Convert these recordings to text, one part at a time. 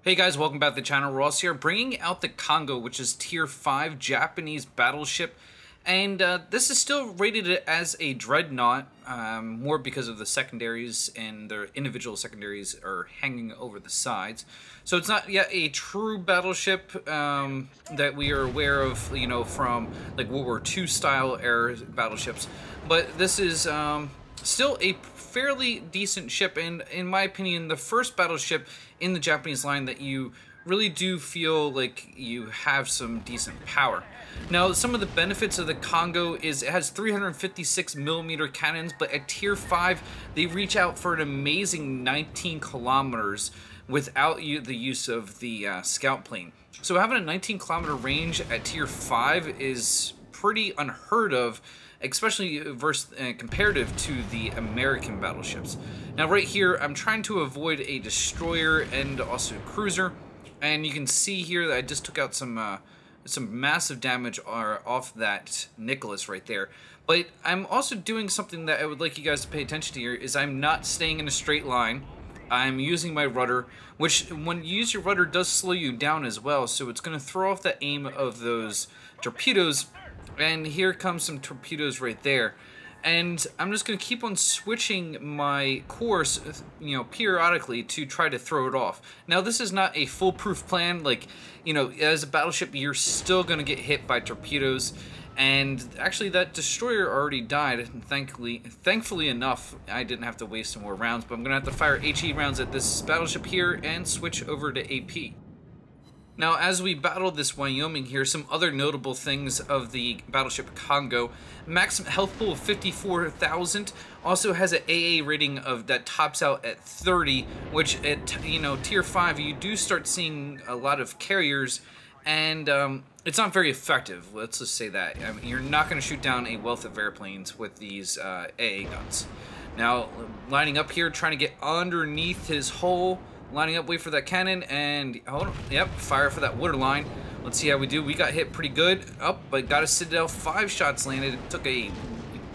Hey guys, welcome back to the channel. Ross here, bringing out the Kongo, which is tier 5 Japanese battleship. And this is still rated as a dreadnought, more because of the secondaries, and their individual secondaries are hanging over the sides. So it's not yet a true battleship that we are aware of, you know, from like World War II style era battleships. But this is still a fairly decent ship, and in my opinion, the first battleship in the Japanese line that you really do feel like you have some decent power. Now, some of the benefits of the Kongo is it has 356mm cannons, but at tier 5, they reach out for an amazing 19 kilometers without the use of the scout plane. So having a 19-kilometer range at tier 5 is pretty unheard of, especially comparative to the American battleships. Now right here, I'm trying to avoid a destroyer and also a cruiser, and you can see here that I just took out some massive damage off that Nicholas right there. But I'm also doing something that I would like you guys to pay attention to here, is I'm not staying in a straight line. I'm using my rudder, which when you use your rudder does slow you down as well, so it's going to throw off the aim of those torpedoes. And here comes some torpedoes right there. And I'm just going to keep on switching my course, you know, periodically to try to throw it off. Now, this is not a foolproof plan. Like, you know, as a battleship, you're still going to get hit by torpedoes. And actually, that destroyer already died. And thankfully enough, I didn't have to waste some more rounds. But I'm going to have to fire HE rounds at this battleship here and switch over to AP. Now, as we battle this Wyoming here, some other notable things of the battleship Kongo: maximum health pool of 54,000, also has an AA rating of that tops out at 30, which at tier 5 you do start seeing a lot of carriers, and it's not very effective. Let's just say that. I mean, you're not going to shoot down a wealth of airplanes with these AA guns. Now, lining up here, trying to get underneath his hull. Lining up, wait for that cannon, and hold on, yep, fire for that water line. Let's see how we do. We got hit pretty good, but got a Citadel, 5 shots landed. It took a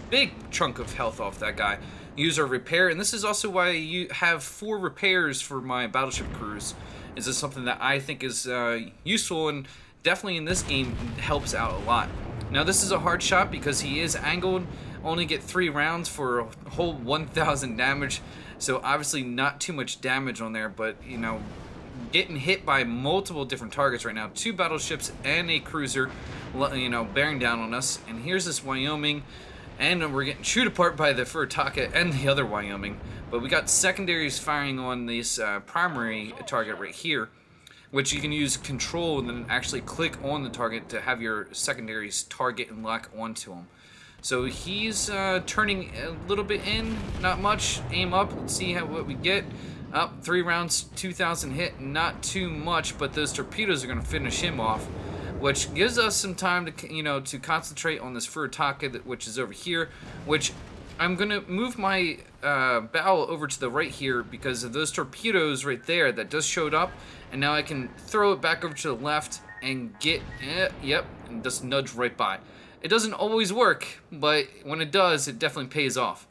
big chunk of health off that guy. Use our repair, and this is also why you have 4 repairs for my battleship crews. Is this something that I think is useful, and definitely in this game helps out a lot. Now, this is a hard shot because he is angled. Only get 3 rounds for a whole 1,000 damage. So obviously not too much damage on there, but you know, getting hit by multiple different targets right now. 2 battleships and a cruiser, you know, bearing down on us. And here's this Wyoming, and we're getting chewed apart by the Furutaka and the other Wyoming. But we got secondaries firing on this primary target right here, which you can use control and then actually click on the target to have your secondaries target and lock onto them. So he's turning a little bit in, not much. Aim up, let's see what we get. Up 3 rounds, 2,000 hit, not too much, but those torpedoes are going to finish him off, which gives us some time to, you know, to concentrate on this Furutaka, which is over here. Which I'm going to move my bow over to the right here because of those torpedoes right there that just showed up, and now I can throw it back over to the left and get, yep, and just nudge right by. It doesn't always work, but when it does, it definitely pays off.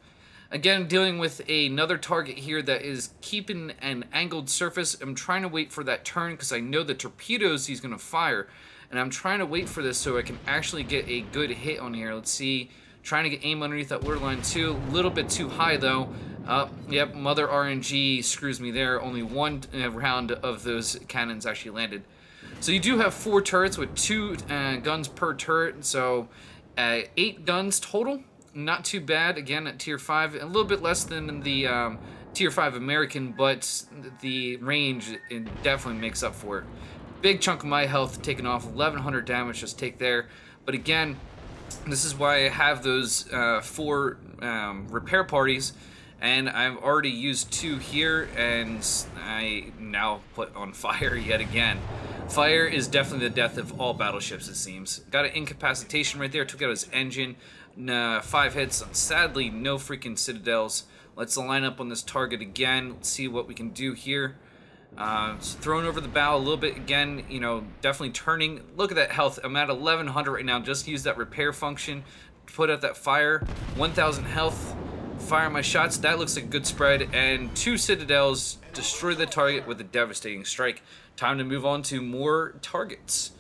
Again, dealing with another target here that is keeping an angled surface. I'm trying to wait for that turn because I know the torpedoes he's going to fire. And I'm trying to wait for this so I can actually get a good hit on here. Let's see. Trying to get aim underneath that waterline too. A little bit too high though. Yep, Mother RNG screws me there. Only 1 round of those cannons actually landed. So you do have 4 turrets with 2 guns per turret, so 8 guns total. Not too bad, again, at tier 5. A little bit less than the tier 5 American, but the range, it definitely makes up for it. Big chunk of my health taken off, 1,100 damage just take there. But again, this is why I have those 4 repair parties. And I've already used 2 here, and I now put on fire yet again. Fire is definitely the death of all battleships, it seems. Got an incapacitation right there, took out his engine. 5 hits, sadly no freaking Citadels. Let's line up on this target again. Let's see what we can do here. Thrown over the bow a little bit again, you know, definitely turning. Look at that health. I'm at 1,100 right now. Just use that repair function to put out that fire. 1,000 health. Fire my shots. That looks like a good spread. And 2 citadels destroy the target with a devastating strike. Time to move on to more targets.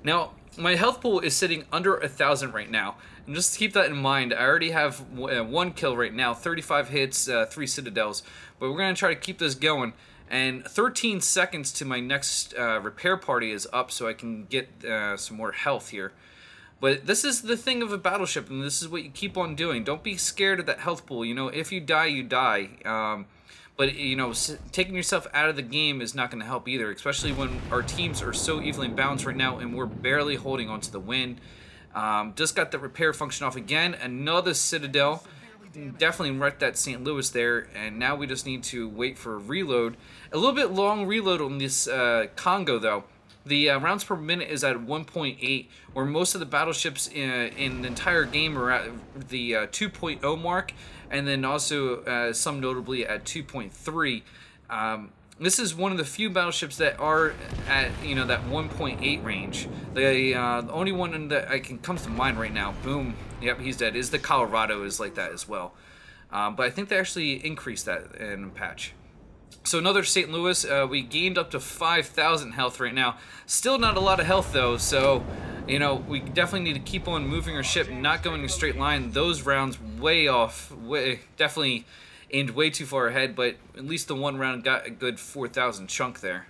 Now, my health pool is sitting under 1,000 right now. And just keep that in mind, I already have 1 kill right now, 35 hits, 3 citadels. But we're going to try to keep this going. And 13 seconds to my next repair party is up, so I can get some more health here. But this is the thing of a battleship, and this is what you keep on doing. Don't be scared of that health pool. You know, if you die, you die. But, you know, taking yourself out of the game is not going to help either, especially when our teams are so evenly balanced right now and we're barely holding on to the win. Just got the repair function off again. Another citadel. Definitely wrecked that St. Louis there, and now we just need to wait for a reload. A little bit long reload on this Kongo, though. The rounds per minute is at 1.8, where most of the battleships in the entire game are at the 2.0 mark, and then also some notably at 2.3. This is one of the few battleships that are at, you know, that 1.8 range. The only one that comes to mind right now, boom, yep, he's dead, is the Colorado is like that as well. But I think they actually increased that in a patch. So another St. Louis, we gained up to 5,000 health right now. Still not a lot of health though, so, you know, we definitely need to keep on moving our ship, not going in a straight line. Those rounds way off, definitely aimed way too far ahead, but at least the one round got a good 4,000 chunk there.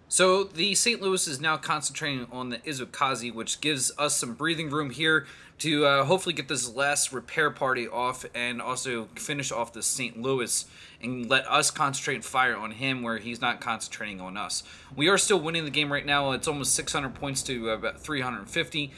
So the St. Louis is now concentrating on the Izukazi, which gives us some breathing room here to hopefully get this last repair party off and also finish off the St. Louis and let us concentrate and fire on him where he's not concentrating on us. We are still winning the game right now. It's almost 600 points to about 350.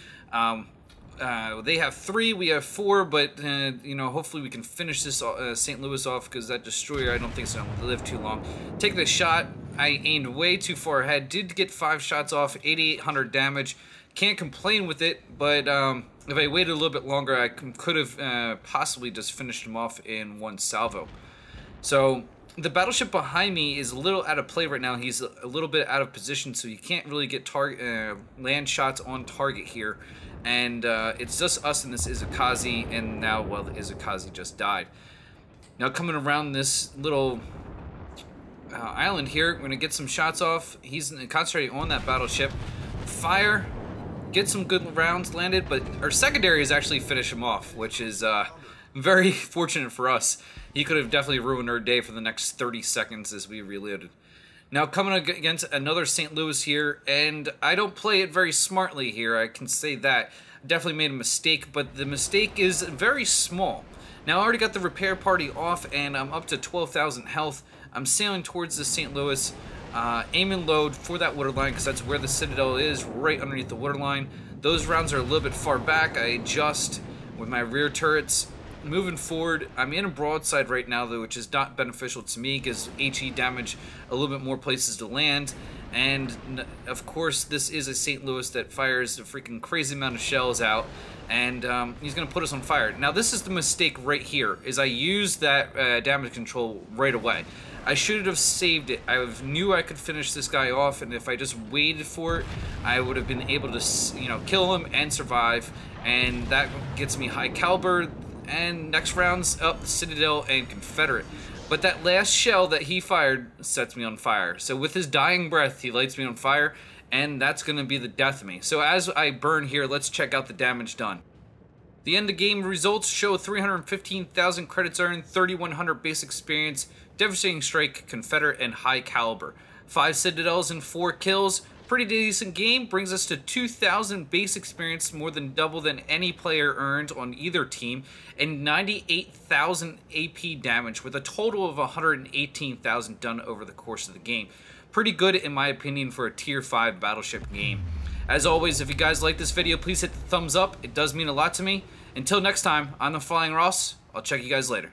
They have 3, we have 4, but you know, hopefully we can finish this St. Louis off, because that destroyer I don't think is going to live too long. Take the shot. I aimed way too far ahead. Did get 5 shots off, 8,800 damage. Can't complain with it, but if I waited a little bit longer, I could have possibly just finished him off in 1 salvo. So the battleship behind me is a little out of play right now. He's a little bit out of position, so you can't really get land shots on target here. And it's just us and this Izukazi, and now, well, the Izukazi just died. Now coming around this little island here, we're going to get some shots off. He's concentrating on that battleship. Fire, get some good rounds landed, but our secondary is actually finish him off, which is very fortunate for us. He could have definitely ruined our day for the next 30 seconds as we reloaded. Now coming against another St. Louis here, and I don't play it very smartly here, I can say that. Definitely made a mistake, but the mistake is very small. Now I already got the repair party off, and I'm up to 12,000 health. I'm sailing towards the St. Louis, aim and load for that waterline, because that's where the Citadel is, right underneath the waterline. Those rounds are a little bit far back. I adjust with my rear turrets. Moving forward, I'm in a broadside right now, though, which is not beneficial to me, because HE damage a little bit more places to land. And, of course, this is a St. Louis that fires a freaking crazy amount of shells out, and he's going to put us on fire. Now, this is the mistake right here, is I used that damage control right away. I should have saved it. I knew I could finish this guy off, and if I just waited for it, I would have been able to, you know, kill him and survive, and that gets me high caliber. And next round's up Citadel and Confederate. But that last shell that he fired sets me on fire. So with his dying breath, he lights me on fire, and that's going to be the death of me. So as I burn here, let's check out the damage done. The end of game results show 315,000 credits earned, 3,100 base experience, devastating strike, Confederate, and high caliber. 5 Citadels and 4 kills. Pretty decent game, brings us to 2,000 base experience, more than double than any player earned on either team, and 98,000 AP damage with a total of 118,000 done over the course of the game. Pretty good in my opinion for a tier 5 battleship game. As always, if you guys like this video, please hit the thumbs up. It does mean a lot to me. Until next time, I'm the Flying Ross. I'll check you guys later.